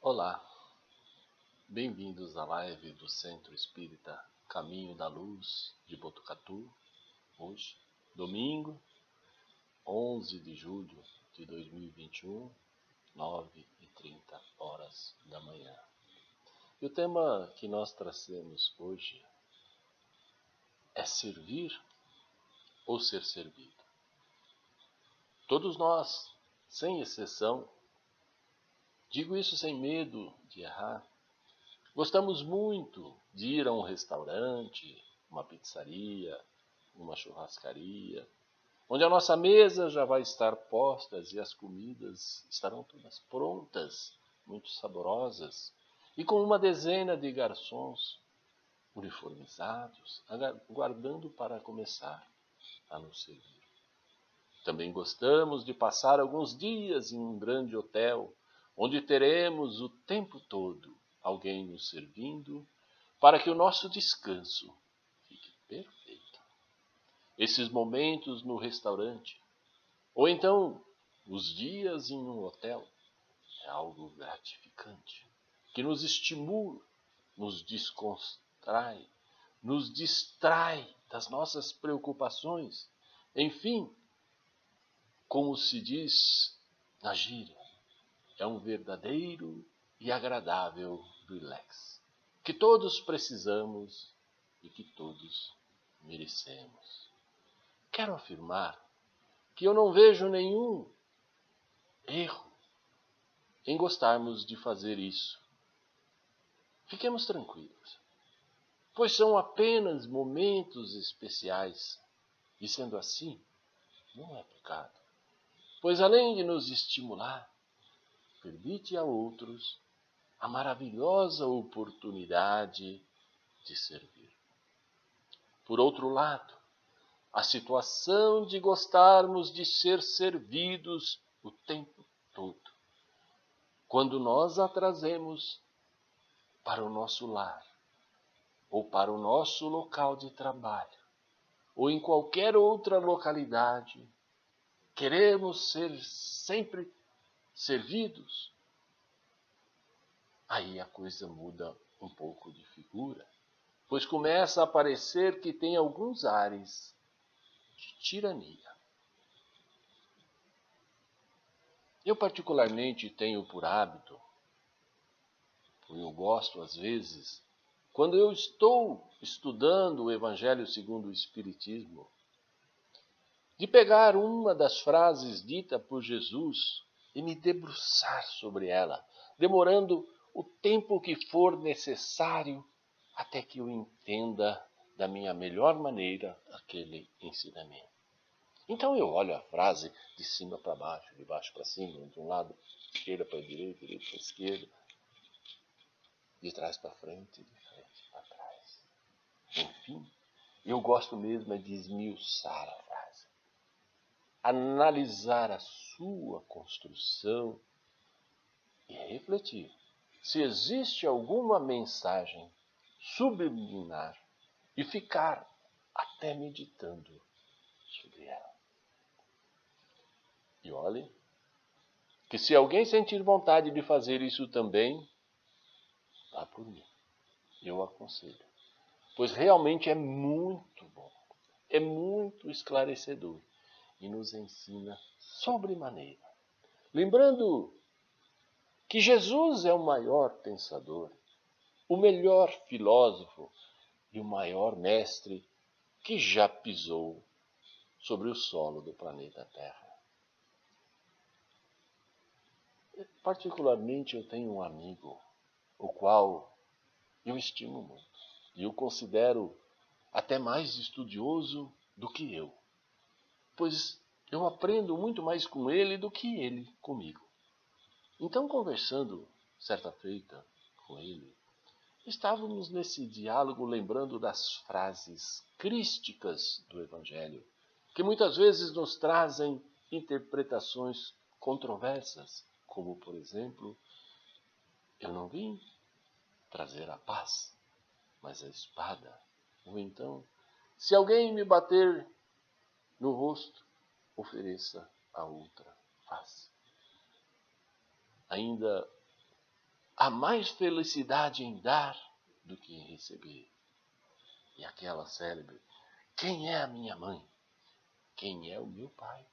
Olá, bem-vindos à live do Centro Espírita Caminho da Luz de Botucatu. Hoje, domingo, 11 de julho de 2021, 9h30 da manhã. E o tema que nós trazemos hoje é servir ou ser servido. Todos nós, sem exceção, digo isso sem medo de errar, gostamos muito de ir a um restaurante, uma pizzaria, uma churrascaria, onde a nossa mesa já vai estar postas e as comidas estarão todas prontas, muito saborosas, e com uma dezena de garçons uniformizados, aguardando para começar a nos servir. Também gostamos de passar alguns dias em um grande hotel, onde teremos o tempo todo alguém nos servindo, para que o nosso descanso fique perfeito. Esses momentos no restaurante, ou então os dias em um hotel, é algo gratificante, que nos estimula, nos descontrai, nos distrai das nossas preocupações. Enfim, como se diz na gíria, é um verdadeiro e agradável relax, que todos precisamos e que todos merecemos. Quero afirmar que eu não vejo nenhum erro em gostarmos de fazer isso. Fiquemos tranquilos, pois são apenas momentos especiais, e sendo assim, não é pecado, pois além de nos estimular, permite a outros a maravilhosa oportunidade de servir. Por outro lado, a situação de gostarmos de ser servidos o tempo todo, quando nós a trazemos para o nosso lar, ou para o nosso local de trabalho, ou em qualquer outra localidade, queremos ser sempre servidos, aí a coisa muda um pouco de figura, pois começa a parecer que tem alguns ares de tirania. Eu particularmente tenho por hábito, eu gosto às vezes, quando eu estou estudando o Evangelho segundo o Espiritismo, de pegar uma das frases ditas por Jesus e me debruçar sobre ela, demorando o tempo que for necessário até que eu entenda da minha melhor maneira aquele ensinamento. Então eu olho a frase de cima para baixo, de baixo para cima, de um lado esquerda para direita, direita para esquerda, de trás para frente, de frente para trás. Enfim, eu gosto mesmo é de esmiuçar a frase, analisar a sua construção e refletir se existe alguma mensagem subliminar e ficar até meditando sobre ela. E olhe que se alguém sentir vontade de fazer isso também, vá por mim. Eu aconselho. Pois realmente é muito bom, é muito esclarecedor e nos ensina sobremaneira. Lembrando que Jesus é o maior pensador, o melhor filósofo e o maior mestre que já pisou sobre o solo do planeta Terra. Particularmente eu tenho um amigo, o qual eu estimo muito, e eu considero até mais estudioso do que eu, pois eu aprendo muito mais com ele do que ele comigo. Então, conversando certa feita com ele, estávamos nesse diálogo lembrando das frases crísticas do Evangelho, que muitas vezes nos trazem interpretações controversas, como, por exemplo, eu não vim trazer a paz, mas a espada. Ou então, se alguém me bater no rosto, ofereça a outra face. Ainda há mais felicidade em dar do que em receber. E aquela célebre: quem é a minha mãe? Quem é o meu pai?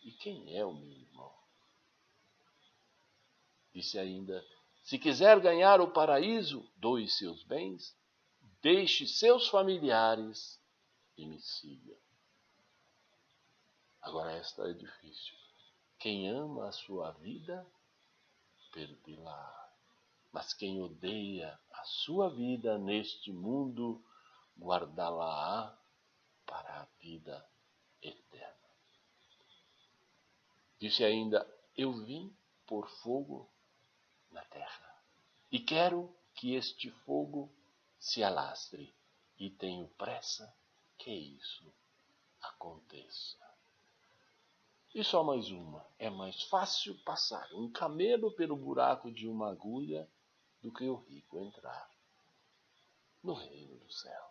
E quem é o meu irmão? Disse ainda: se quiser ganhar o paraíso, doe seus bens, deixe seus familiares e me siga. Agora esta é difícil. Quem ama a sua vida, perdê-la. Mas quem odeia a sua vida neste mundo, guardá-la-á para a vida eterna. Disse ainda: eu vim por fogo na terra, e quero que este fogo se alastre, e tenho pressa que isso aconteça. E só mais uma: é mais fácil passar um camelo pelo buraco de uma agulha do que o rico entrar no reino do céu.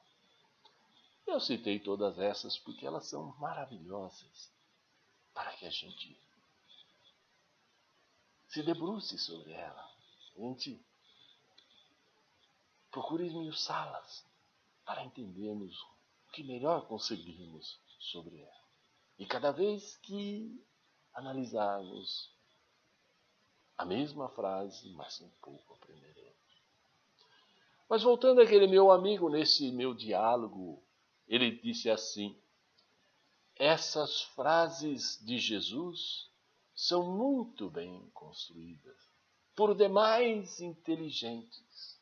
Eu citei todas essas porque elas são maravilhosas para que a gente se debruce sobre ela. A gente procure esmiuçá-las para entendermos o que melhor conseguimos sobre ela. E cada vez que analisarmos a mesma frase, mas um pouco aprenderemos. Mas voltando àquele meu amigo, nesse meu diálogo, ele disse assim: essas frases de Jesus são muito bem construídas, por demais inteligentes,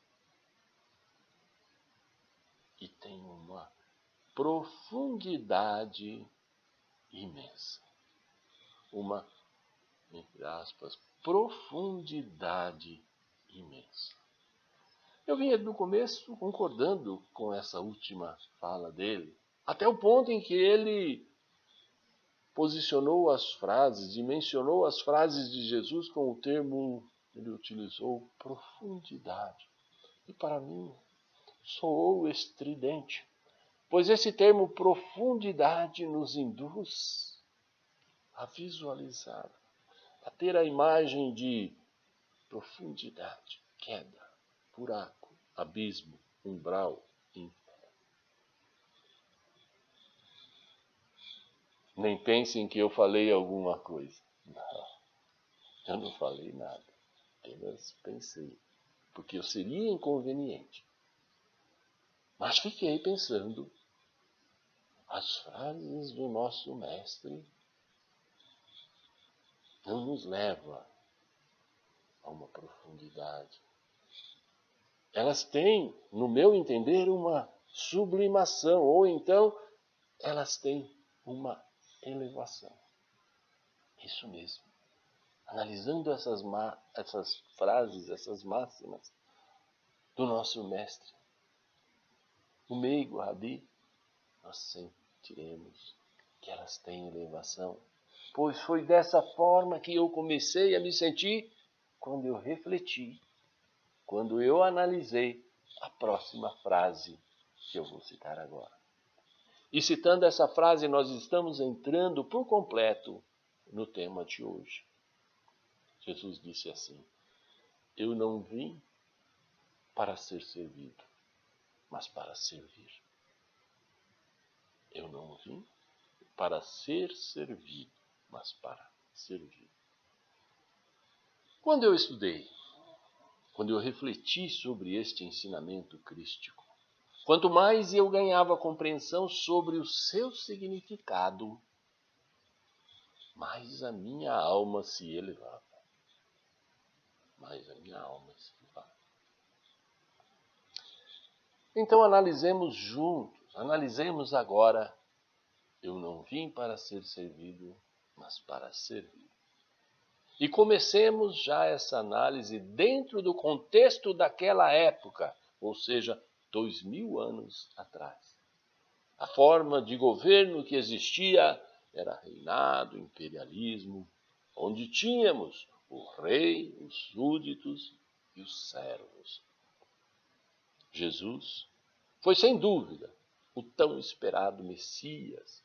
e têm uma profundidade imensa. Uma, entre aspas, profundidade imensa. Eu vinha no começo concordando com essa última fala dele, até o ponto em que ele posicionou as frases e mencionou as frases de Jesus com o termo, ele utilizou, profundidade. E para mim soou estridente, pois esse termo profundidade nos induz a visualizar, a ter a imagem de profundidade, queda, buraco, abismo, umbral, inferno. Nem pensem que eu falei alguma coisa. Não, eu não falei nada. Apenas pensei, porque eu seria inconveniente. Mas fiquei pensando, as frases do nosso mestre não nos levam a uma profundidade. Elas têm, no meu entender, uma sublimação, ou então elas têm uma elevação. Isso mesmo. Analisando essas frases, essas máximas do nosso mestre, o meigo Rabi, nós sentiremos que elas têm elevação. Pois foi dessa forma que eu comecei a me sentir quando eu refleti, quando eu analisei a próxima frase que eu vou citar agora. E citando essa frase, nós estamos entrando por completo no tema de hoje. Jesus disse assim: eu não vim para ser servido, mas para servir. Eu não vim para ser servido, mas para servir. Quando eu estudei, quando eu refleti sobre este ensinamento crístico, quanto mais eu ganhava compreensão sobre o seu significado, mais a minha alma se elevava. Mais a minha alma se elevava. Então analisemos juntos, analisemos agora. Eu não vim para ser servido, mas para servir. E comecemos já essa análise dentro do contexto daquela época, ou seja, 2000 anos atrás. A forma de governo que existia era reinado, imperialismo, onde tínhamos o rei, os súditos e os servos. Jesus foi, sem dúvida, o tão esperado Messias,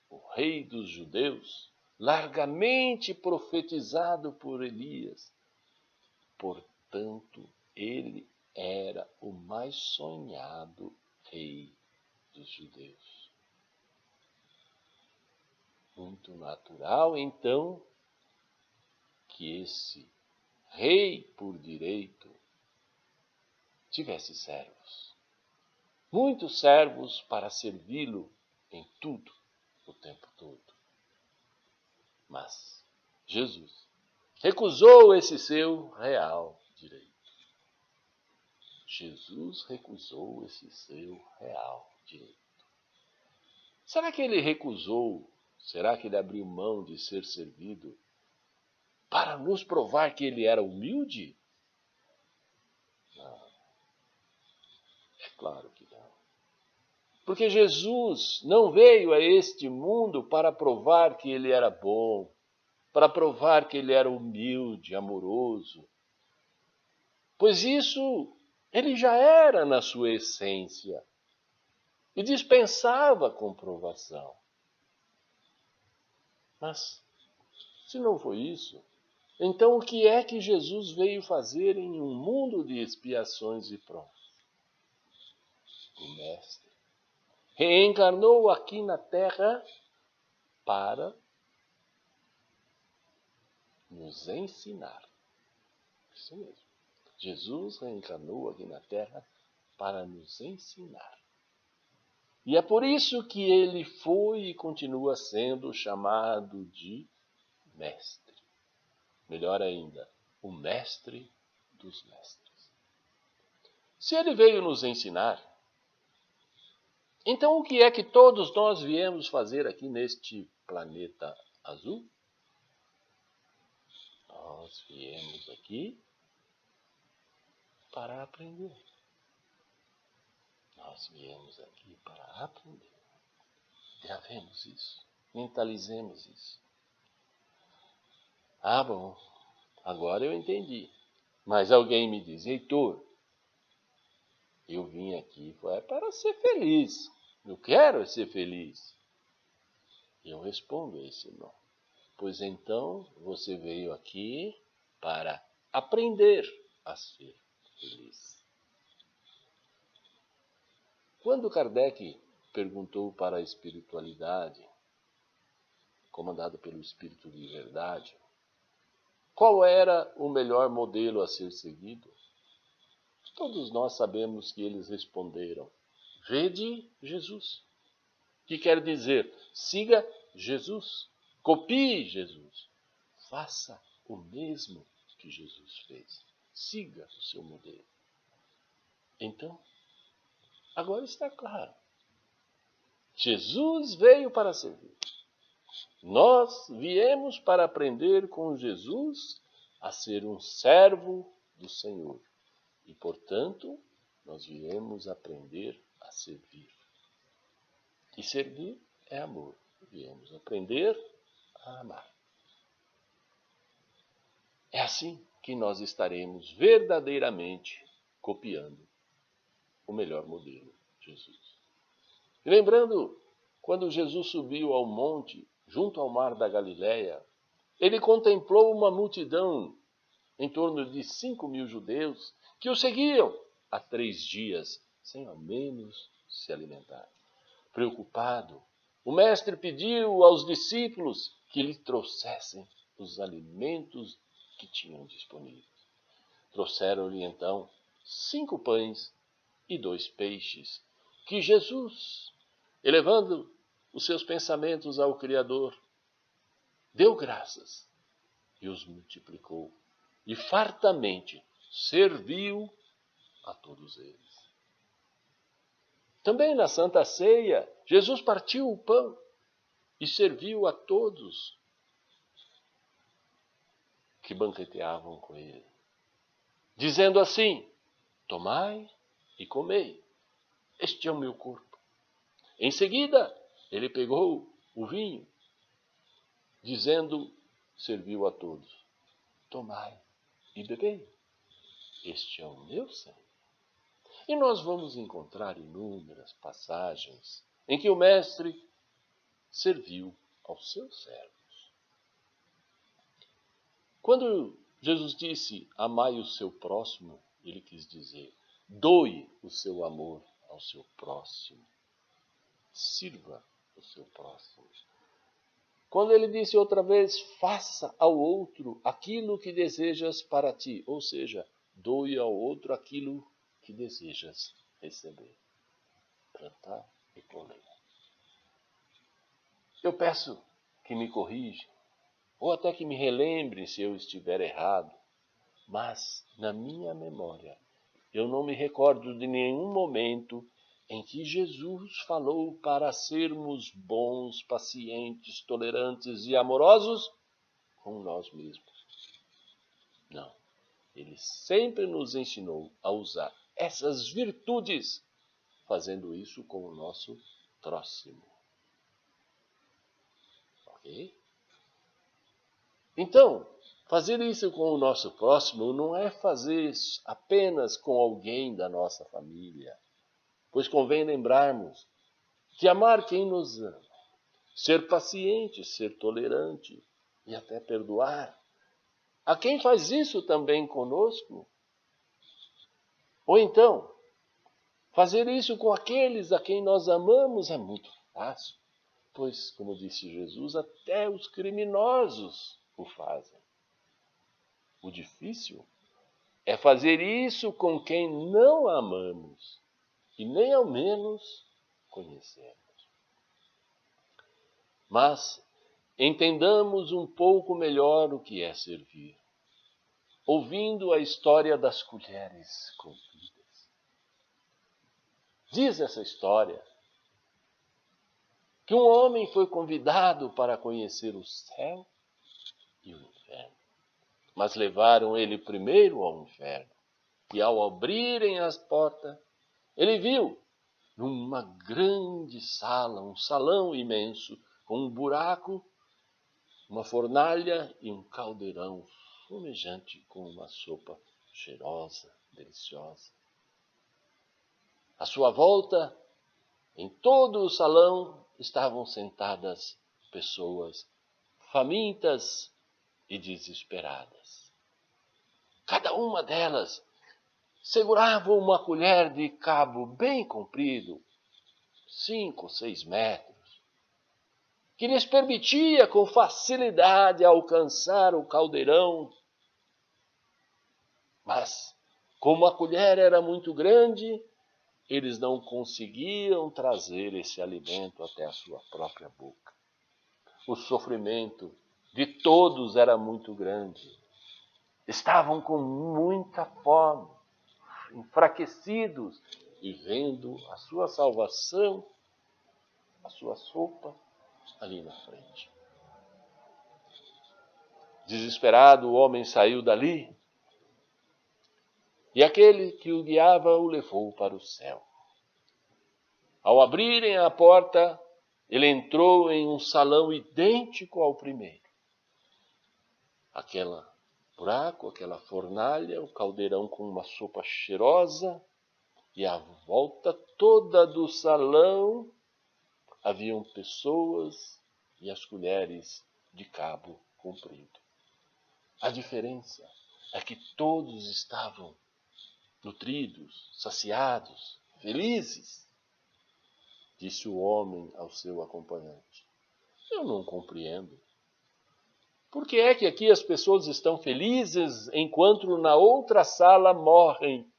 o rei dos judeus, largamente profetizado por Elias. Por portanto, ele era o mais sonhado rei dos judeus. Muito natural, então, que esse rei por direito tivesse servos. Muitos servos para servi-lo em tudo, o tempo todo. Mas Jesus recusou esse seu real direito. Jesus recusou esse seu real direito. Será que ele recusou? Será que ele abriu mão de ser servido para nos provar que ele era humilde? Não. É claro que não. Porque Jesus não veio a este mundo para provar que ele era bom, para provar que ele era humilde, amoroso. Pois isso ele já era na sua essência e dispensava comprovação. Mas, se não foi isso, então o que é que Jesus veio fazer em um mundo de expiações e provas? O Mestre reencarnou aqui na Terra para nos ensinar. Isso mesmo. Jesus reencarnou aqui na Terra para nos ensinar. E é por isso que ele foi e continua sendo chamado de Mestre. Melhor ainda, o Mestre dos Mestres. Se ele veio nos ensinar, então o que é que todos nós viemos fazer aqui neste planeta azul? Nós viemos aqui para aprender. Nós viemos aqui para aprender. Gravemos isso. Mentalizemos isso. Ah, bom. Agora eu entendi. Mas alguém me diz, Heitor, eu vim aqui para ser feliz. Eu quero ser feliz. E eu respondo a esse não. Pois então você veio aqui para aprender a ser feliz. Quando Kardec perguntou para a espiritualidade, comandada pelo Espírito de Verdade, qual era o melhor modelo a ser seguido? Todos nós sabemos que eles responderam, vede Jesus. Que quer dizer, siga Jesus, copie Jesus, faça o mesmo que Jesus fez. Siga o seu modelo. Então, agora está claro. Jesus veio para servir. Nós viemos para aprender com Jesus a ser um servo do Senhor. E, portanto, nós viemos aprender a servir. E servir é amor. Viemos aprender a amar. É assim que nós estaremos verdadeiramente copiando o melhor modelo, Jesus. E lembrando, quando Jesus subiu ao monte, junto ao mar da Galileia, ele contemplou uma multidão, em torno de 5.000 judeus, que o seguiam há 3 dias, sem ao menos se alimentar. Preocupado, o mestre pediu aos discípulos que lhe trouxessem os alimentos que tinham disponíveis. Trouxeram-lhe então 5 pães e 2 peixes, que Jesus, elevando os seus pensamentos ao Criador, deu graças e os multiplicou, e fartamente serviu a todos eles. Também na Santa Ceia, Jesus partiu o pão e serviu a todos que banqueteavam com ele, dizendo assim, tomai e comei, este é o meu corpo. Em seguida, ele pegou o vinho, dizendo, serviu a todos, tomai e bebei, este é o meu sangue. E nós vamos encontrar inúmeras passagens em que o mestre serviu aos seus servos. Quando Jesus disse, amai o seu próximo. Ele quis dizer, doe o seu amor ao seu próximo. Sirva o seu próximo. Quando ele disse outra vez, faça ao outro aquilo que desejas para ti. Ou seja, doe ao outro aquilo que desejas receber. Plantar e colher. Eu peço que me corrija, ou até que me relembre se eu estiver errado. Mas, na minha memória, eu não me recordo de nenhum momento em que Jesus falou para sermos bons, pacientes, tolerantes e amorosos com nós mesmos. Não. Ele sempre nos ensinou a usar essas virtudes, fazendo isso com o nosso próximo. Ok? Então, fazer isso com o nosso próximo não é fazer apenas com alguém da nossa família, pois convém lembrarmos que amar quem nos ama, ser paciente, ser tolerante e até perdoar, a quem faz isso também conosco. Ou então, fazer isso com aqueles a quem nós amamos é muito fácil, pois, como disse Jesus, até os criminosos o fazem. O difícil é fazer isso com quem não amamos e nem ao menos conhecemos. Mas entendamos um pouco melhor o que é servir, ouvindo a história das colheres compridas. Diz essa história que um homem foi convidado para conhecer o céu e o inferno, mas levaram ele primeiro ao inferno. E ao abrirem as portas, ele viu numa grande sala, um salão imenso, com um buraco, uma fornalha e um caldeirão fumejante com uma sopa cheirosa, deliciosa. À sua volta, em todo o salão, estavam sentadas pessoas famintas e desesperadas. Cada uma delas segurava uma colher de cabo bem comprido, 5 ou 6 metros, que lhes permitia com facilidade alcançar o caldeirão. Mas, como a colher era muito grande, eles não conseguiam trazer esse alimento até a sua própria boca. O sofrimento de todos era muito grande. Estavam com muita fome, enfraquecidos, e vendo a sua salvação, a sua sopa, ali na frente. Desesperado, o homem saiu dali, e aquele que o guiava o levou para o céu. Ao abrirem a porta, ele entrou em um salão idêntico ao primeiro. Aquele buraco, aquela fornalha, o caldeirão com uma sopa cheirosa, e à volta toda do salão haviam pessoas e as colheres de cabo comprido. A diferença é que todos estavam nutridos, saciados, felizes. Disse o homem ao seu acompanhante: eu não compreendo. Por que é que aqui as pessoas estão felizes enquanto na outra sala morrem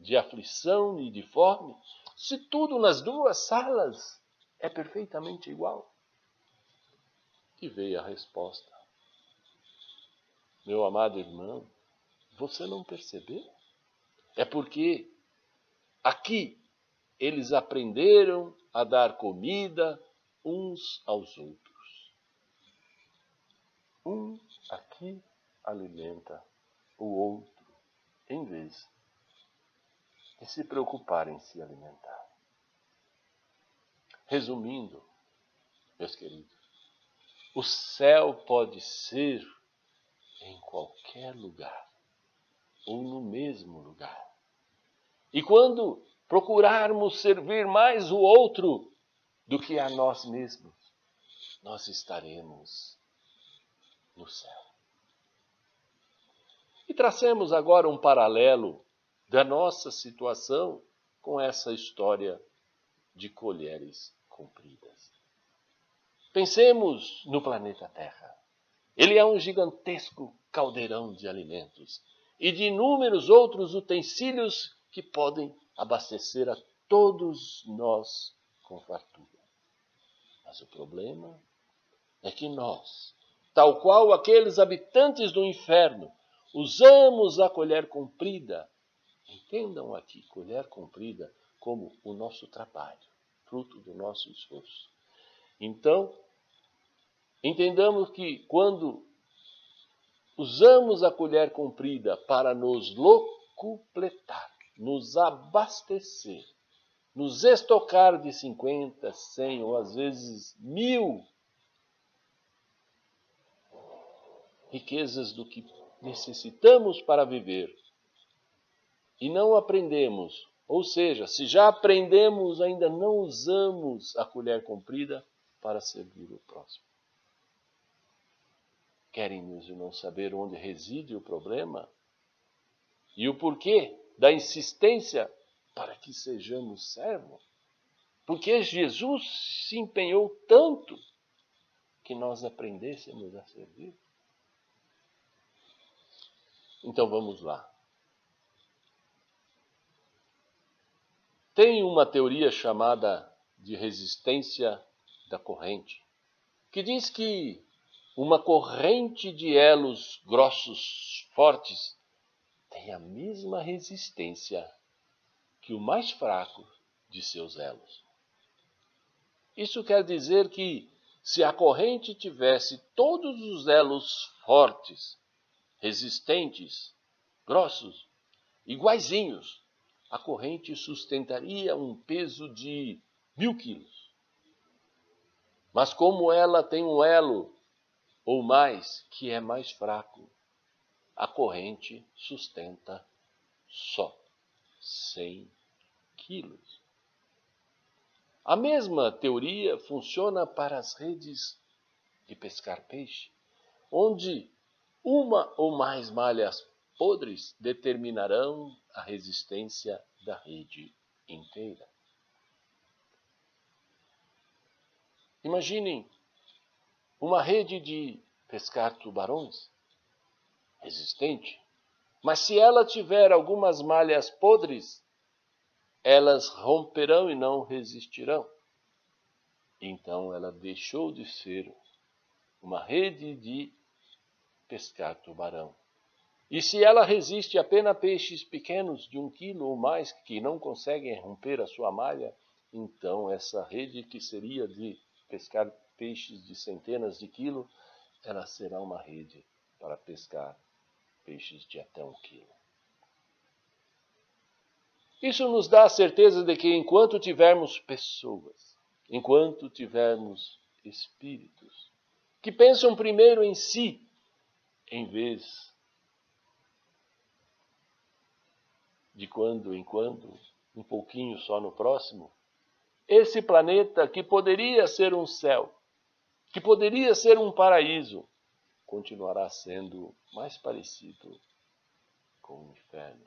de aflição e de fome, se tudo nas duas salas é perfeitamente igual? E veio a resposta: meu amado irmão, você não percebeu? É porque aqui eles aprenderam a dar comida uns aos outros. Um aqui alimenta o outro, em vez de se preocupar em se alimentar. Resumindo, meus queridos, o céu pode ser em qualquer lugar, ou no mesmo lugar. E quando procurarmos servir mais o outro do que a nós mesmos, nós estaremos no céu. E tracemos agora um paralelo da nossa situação com essa história de colheres compridas. Pensemos no planeta Terra. Ele é um gigantesco caldeirão de alimentos e de inúmeros outros utensílios que podem abastecer a todos nós com fartura. Mas o problema é que nós, tal qual aqueles habitantes do inferno, usamos a colher comprida. Entendam aqui, colher comprida como o nosso trabalho, fruto do nosso esforço. Então, entendamos que quando usamos a colher comprida para nos locupletar, nos abastecer, nos estocar de 50, 100 ou às vezes 1000 riquezas do que necessitamos para viver, e não aprendemos, ou seja, se já aprendemos, ainda não usamos a colher comprida para servir o próximo. Querem, meus irmãos, saber onde reside o problema? E o porquê da insistência para que sejamos servos? Porque Jesus se empenhou tanto que nós aprendêssemos a servir. Então vamos lá. Tem uma teoria chamada de resistência da corrente, que diz que uma corrente de elos grossos, fortes, tem a mesma resistência que o mais fraco de seus elos. Isso quer dizer que se a corrente tivesse todos os elos fortes, resistentes, grossos, iguaizinhos, a corrente sustentaria um peso de 1000 quilos. Mas como ela tem um elo ou mais que é mais fraco, a corrente sustenta só 100 quilos. A mesma teoria funciona para as redes de pescar peixe, onde uma ou mais malhas podres determinarão a resistência da rede inteira. Imaginem uma rede de pescar tubarões, resistente, mas se ela tiver algumas malhas podres, elas romperão e não resistirão. Então ela deixou de ser uma rede de pescar tubarão. E se ela resiste apenas a peixes pequenos de 1 quilo ou mais que não conseguem romper a sua malha, então essa rede que seria de pescar peixes de centenas de quilos, ela será uma rede para pescar peixes de até 1 quilo. Isso nos dá a certeza de que enquanto tivermos pessoas, enquanto tivermos espíritos que pensam primeiro em si, em vez de quando em quando, um pouquinho só no próximo, esse planeta que poderia ser um céu, que poderia ser um paraíso, continuará sendo mais parecido com o inferno.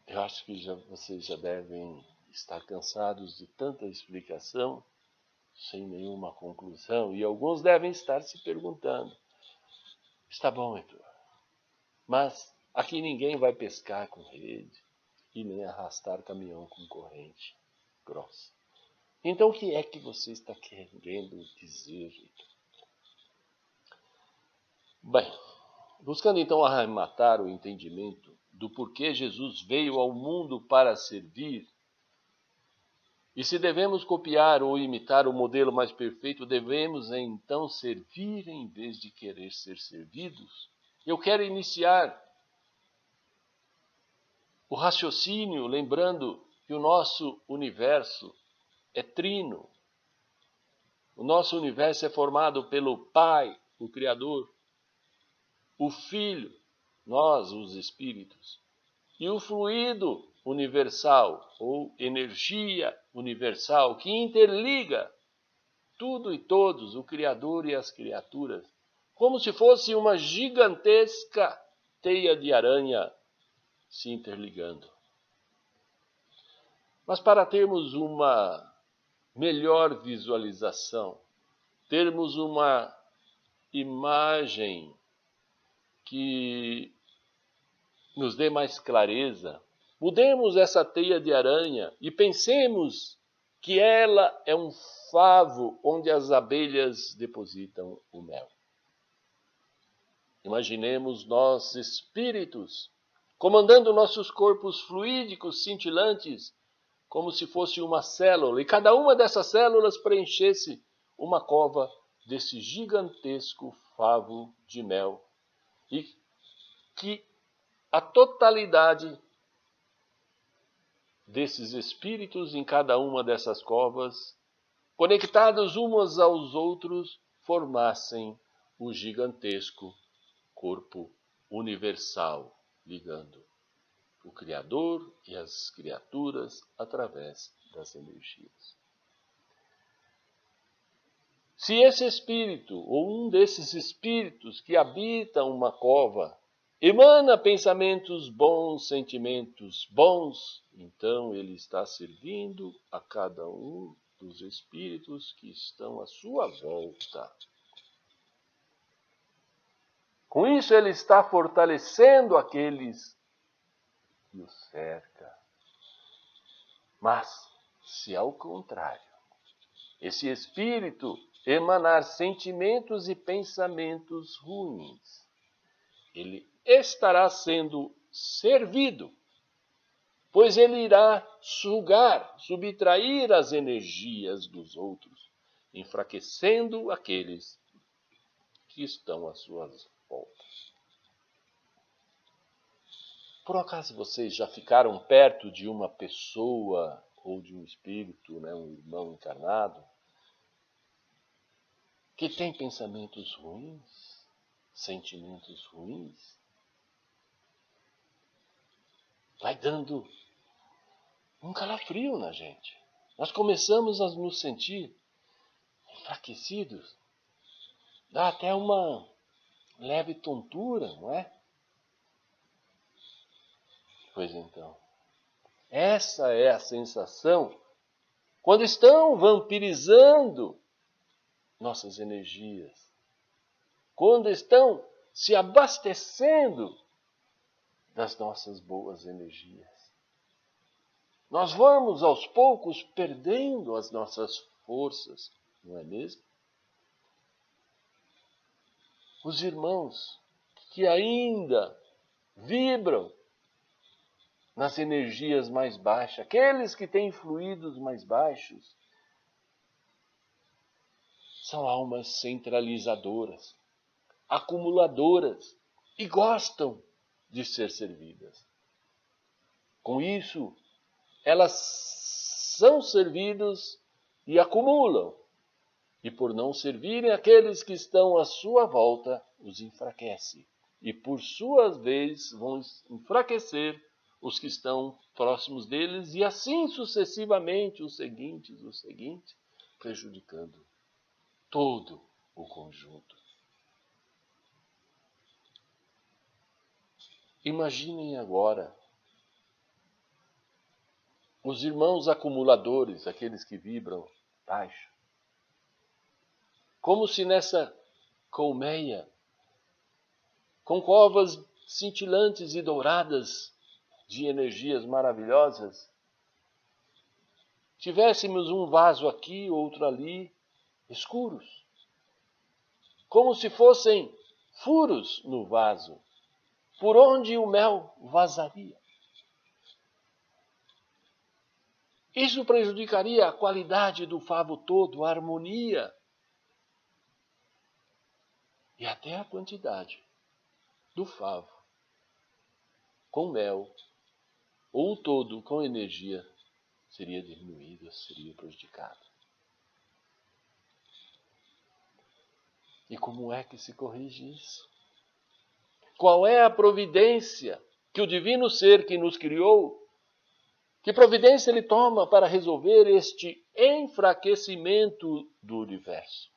Eu acho que vocês já devem estar cansados de tanta explicação, sem nenhuma conclusão, e alguns devem estar se perguntando, está bom, Heitor, mas aqui ninguém vai pescar com rede e nem arrastar caminhão com corrente grossa. Então o que é que você está querendo dizer, Heitor? Bem, buscando então arrematar o entendimento do porquê Jesus veio ao mundo para servir, e se devemos copiar ou imitar o modelo mais perfeito, devemos então servir em vez de querer ser servidos. Eu quero iniciar o raciocínio lembrando que o nosso universo é trino. O nosso universo é formado pelo Pai, o Criador, o Filho, nós, os Espíritos, e o fluido universal, ou energia universal, que interliga tudo e todos, o Criador e as criaturas, como se fosse uma gigantesca teia de aranha se interligando. Mas para termos uma melhor visualização, termos uma imagem que nos dê mais clareza, mudemos essa teia de aranha e pensemos que ela é um favo onde as abelhas depositam o mel. Imaginemos nós, espíritos, comandando nossos corpos fluídicos, cintilantes, como se fosse uma célula, e cada uma dessas células preenchesse uma cova desse gigantesco favo de mel. E que a totalidade desses espíritos em cada uma dessas covas, conectados uns aos outros, formassem o gigantesco corpo universal, ligando o Criador e as criaturas através das energias. Se esse espírito, ou um desses espíritos que habitam uma cova, emana pensamentos bons, sentimentos bons, então ele está servindo a cada um dos espíritos que estão à sua volta. Com isso ele está fortalecendo aqueles que o cerca. Mas, se ao contrário, esse espírito emanar sentimentos e pensamentos ruins, ele estará sendo servido, pois ele irá sugar, subtrair as energias dos outros, enfraquecendo aqueles que estão às suas voltas. Por acaso vocês já ficaram perto de uma pessoa ou de um espírito, um irmão encarnado, que tem pensamentos ruins, sentimentos ruins? Vai dando um calafrio na gente. Nós começamos a nos sentir enfraquecidos. Dá até uma leve tontura, não é? Pois então, essa é a sensação quando estão vampirizando nossas energias, quando estão se abastecendo das nossas boas energias. Nós vamos aos poucos perdendo as nossas forças, não é mesmo? Os irmãos que ainda vibram nas energias mais baixas, aqueles que têm fluidos mais baixos, são almas centralizadoras, acumuladoras e gostam de ser servidas. Com isso, elas são servidas e acumulam. E por não servirem aqueles que estão à sua volta, os enfraquece. E por sua vez vão enfraquecer os que estão próximos deles, e assim sucessivamente os seguintes, prejudicando todo o conjunto. Imaginem agora os irmãos acumuladores, aqueles que vibram baixo, como se nessa colmeia, com covas cintilantes e douradas de energias maravilhosas, tivéssemos um vaso aqui, outro ali, escuros, como se fossem furos no vaso, por onde o mel vazaria. Isso prejudicaria a qualidade do favo todo, a harmonia e até a quantidade do favo com mel, ou o todo com energia, seria diminuída, seria prejudicada. E como é que se corrige isso? Qual é a providência que o divino ser que nos criou, que providência ele toma para resolver este enfraquecimento do universo?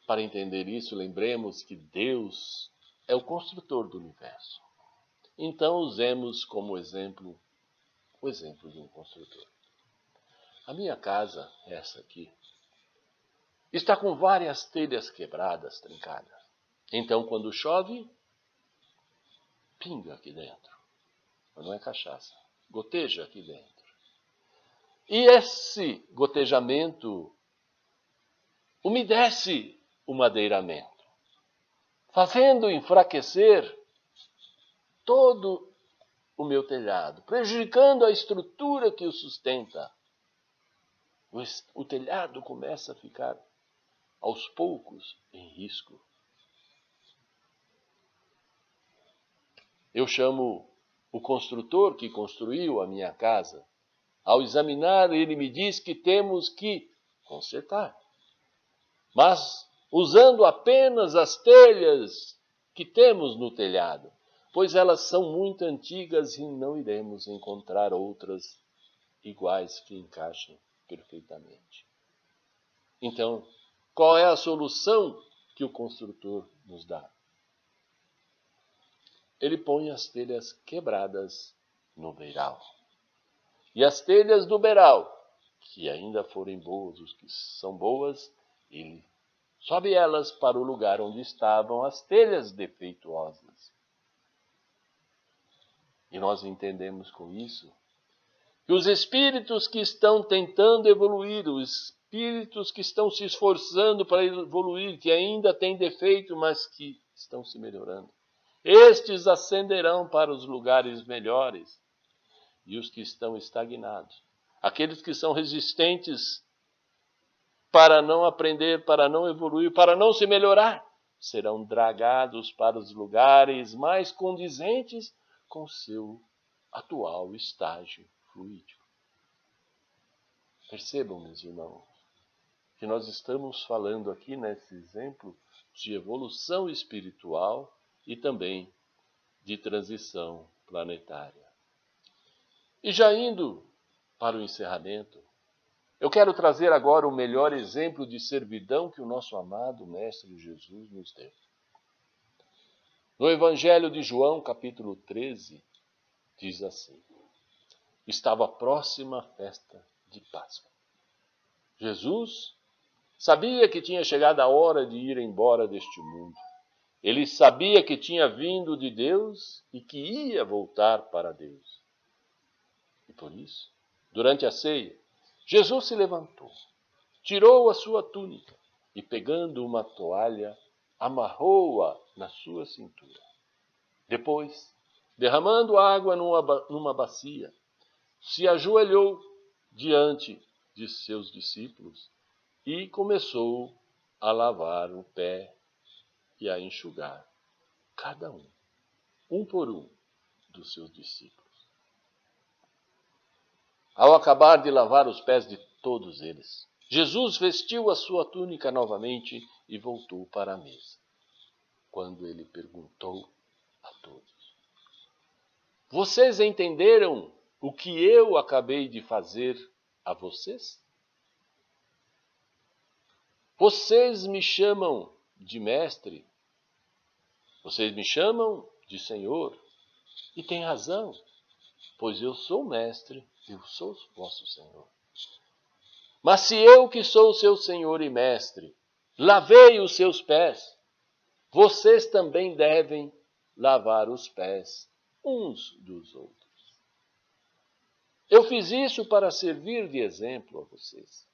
Para entender isso, lembremos que Deus é o construtor do universo. Então, usemos como exemplo o exemplo de um construtor. A minha casa, essa aqui, está com várias telhas quebradas, trincadas. Então, quando chove, pinga aqui dentro. Mas não é cachaça. Goteja aqui dentro. E esse gotejamento umedece o madeiramento, fazendo enfraquecer todo o meu telhado, prejudicando a estrutura que o sustenta. O telhado começa a ficar, aos poucos, em risco. Eu chamo o construtor que construiu a minha casa. Ao examinar, ele me diz que temos que consertar. Mas usando apenas as telhas que temos no telhado, pois elas são muito antigas e não iremos encontrar outras iguais que encaixem perfeitamente. Então, qual é a solução que o construtor nos dá? Ele põe as telhas quebradas no beiral. E as telhas do beiral, que ainda forem boas, os que são boas, ele sobe elas para o lugar onde estavam as telhas defeituosas. E nós entendemos com isso que os espíritos que estão tentando evoluir, os espíritos que estão se esforçando para evoluir, que ainda têm defeito, mas que estão se melhorando, estes ascenderão para os lugares melhores. E os que estão estagnados, aqueles que são resistentes para não aprender, para não evoluir, para não se melhorar, serão dragados para os lugares mais condizentes com seu atual estágio fluídico. Percebam, meus irmãos, que nós estamos falando aqui nesse exemplo de evolução espiritual e também de transição planetária. E já indo para o encerramento, eu quero trazer agora o melhor exemplo de servidão que o nosso amado Mestre Jesus nos deu. No Evangelho de João, capítulo 13, diz assim: estava próxima a festa de Páscoa. Jesus sabia que tinha chegado a hora de ir embora deste mundo. Ele sabia que tinha vindo de Deus e que ia voltar para Deus. E por isso, durante a ceia, Jesus se levantou, tirou a sua túnica e, pegando uma toalha, amarrou-a na sua cintura. Depois, derramando água numa bacia, se ajoelhou diante de seus discípulos e começou a lavar o pé e a enxugar cada um por um, dos seus discípulos. Ao acabar de lavar os pés de todos eles, Jesus vestiu a sua túnica novamente e voltou para a mesa. Quando ele perguntou a todos: vocês entenderam o que eu acabei de fazer a vocês? Vocês me chamam de mestre, vocês me chamam de Senhor, e têm razão, pois eu sou mestre, eu sou vosso Senhor. Mas se eu, que sou seu Senhor e mestre, lavei os seus pés, vocês também devem lavar os pés uns dos outros. Eu fiz isso para servir de exemplo a vocês.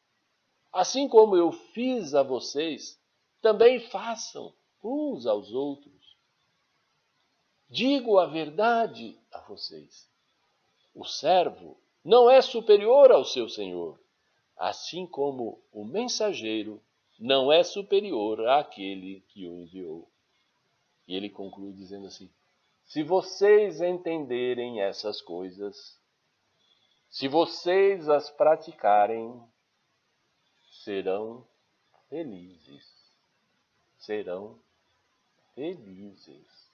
Assim como eu fiz a vocês, também façam uns aos outros. Digo a verdade a vocês. O servo não é superior ao seu senhor, assim como o mensageiro não é superior àquele que o enviou. E ele conclui dizendo assim: se vocês entenderem essas coisas, se vocês as praticarem, serão felizes. Serão felizes.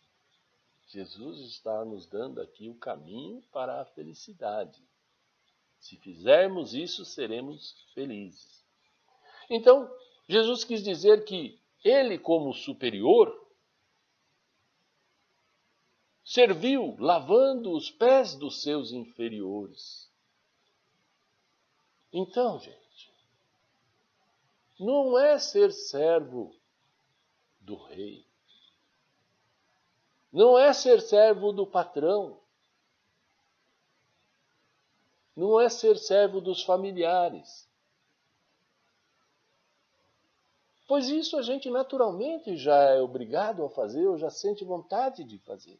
Jesus está nos dando aqui o caminho para a felicidade. Se fizermos isso, seremos felizes. Então, Jesus quis dizer que ele, como superior, serviu lavando os pés dos seus inferiores. Então, gente, não é ser servo do rei, não é ser servo do patrão, não é ser servo dos familiares. Pois isso a gente naturalmente já é obrigado a fazer ou já sente vontade de fazer.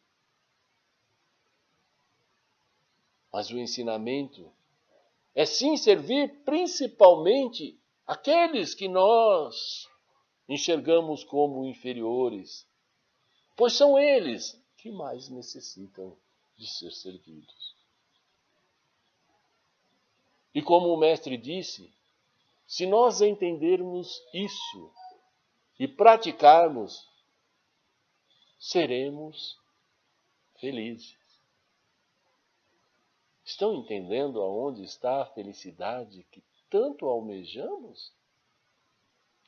Mas o ensinamento é sim servir principalmente aqueles que nós enxergamos como inferiores, pois são eles que mais necessitam de ser servidos. E como o mestre disse, se nós entendermos isso e praticarmos, seremos felizes. Estão entendendo aonde está a felicidade que tanto almejamos?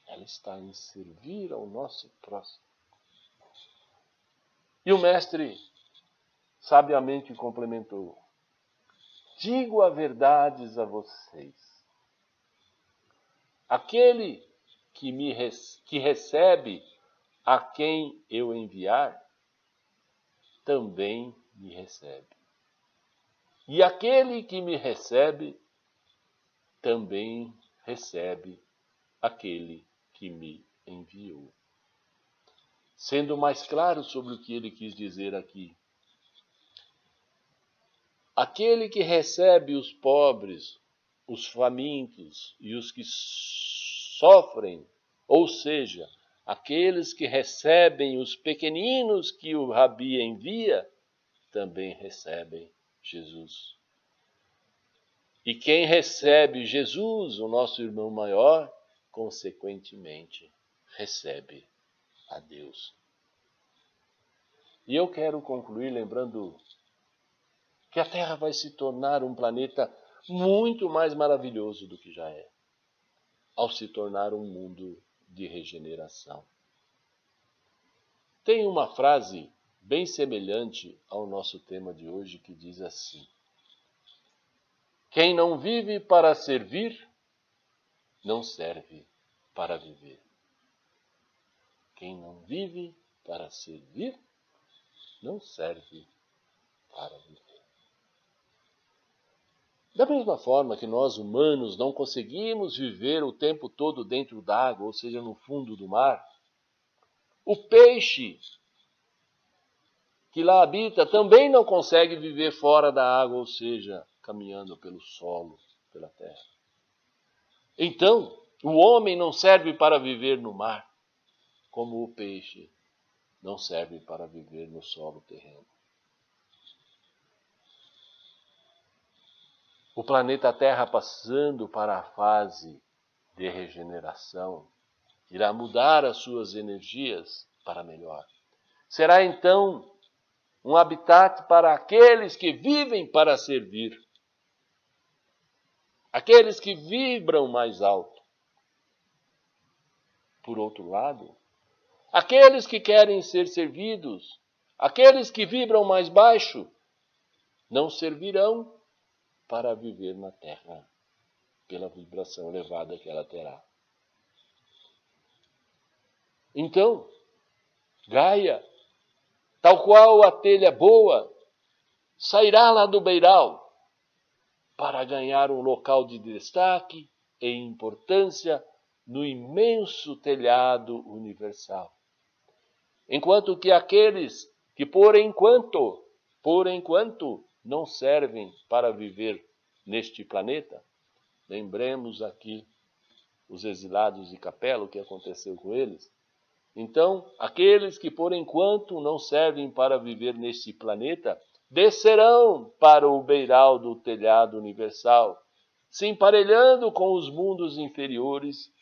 Ela está em servir ao nosso próximo. E o mestre sabiamente complementou: digo a verdade a vocês. Aquele que recebe a quem eu enviar, também me recebe. E aquele que me recebe, também recebe aquele que me enviou. Sendo mais claro sobre o que ele quis dizer aqui, aquele que recebe os pobres, os famintos e os que sofrem, ou seja, aqueles que recebem os pequeninos que o Rabi envia, também recebem Jesus. E quem recebe Jesus, o nosso irmão maior, consequentemente, recebe a Deus. E eu quero concluir lembrando que a Terra vai se tornar um planeta muito mais maravilhoso do que já é, ao se tornar um mundo de regeneração. Tem uma frase bem semelhante ao nosso tema de hoje que diz assim: quem não vive para servir, não serve para viver. Quem não vive para servir, não serve para viver. Da mesma forma que nós humanos não conseguimos viver o tempo todo dentro d'água, ou seja, no fundo do mar, o peixe que lá habita também não consegue viver fora da água, ou seja, caminhando pelo solo, pela terra. Então, o homem não serve para viver no mar, como o peixe não serve para viver no solo terreno. O planeta Terra, passando para a fase de regeneração, irá mudar as suas energias para melhor. Será então um habitat para aqueles que vivem para servir, aqueles que vibram mais alto. Por outro lado, aqueles que querem ser servidos, aqueles que vibram mais baixo, não servirão para viver na Terra, pela vibração elevada que ela terá. Então, Gaia, tal qual a telha boa, sairá lá do beiral para ganhar um local de destaque e importância no imenso telhado universal. Enquanto que aqueles que por enquanto, não servem para viver neste planeta, lembremos aqui os exilados de Capela, o que aconteceu com eles. Então, aqueles que por enquanto não servem para viver neste planeta, descerão para o beiral do telhado universal, se emparelhando com os mundos inferiores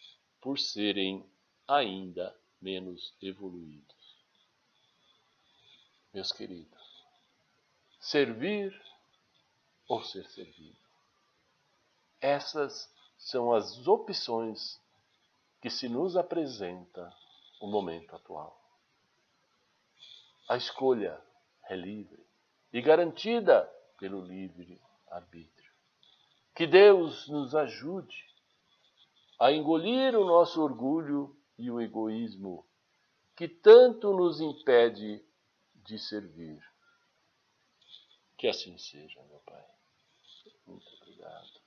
por serem ainda menos evoluídos. Meus queridos, servir ou ser servido? Essas são as opções que se nos apresenta o momento atual. A escolha é livre e garantida pelo livre arbítrio. Que Deus nos ajude a engolir o nosso orgulho e o egoísmo que tanto nos impede de servir. Que assim seja, meu Pai. Muito obrigado.